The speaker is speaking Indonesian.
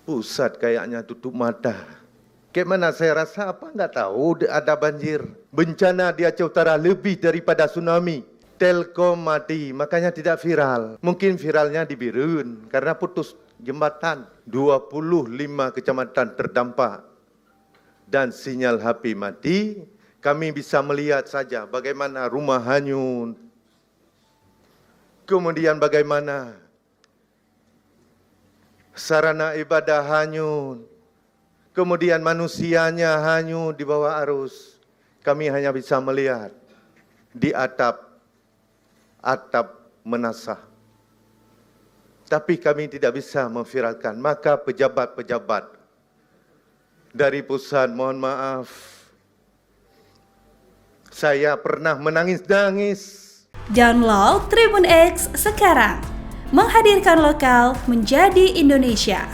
Pusat kayaknya tutup mata. Kayak mana saya rasa apa nggak tahu ada banjir. Bencana di Aceh Utara lebih daripada tsunami. Telkom mati, makanya tidak viral. Mungkin viralnya di Birun karena putus jembatan. 25 kecamatan terdampak dan sinyal HP mati. Kami bisa melihat saja bagaimana rumah hanyut. Kemudian bagaimana sarana ibadah hanyut, kemudian manusianya hanyut di bawah arus. Kami hanya bisa melihat di atap menasah. Tapi kami tidak bisa memviralkan. Maka pejabat-pejabat dari pusat, mohon maaf, saya pernah menangis-nangis. Download Tribun X sekarang, menghadirkan lokal menjadi Indonesia.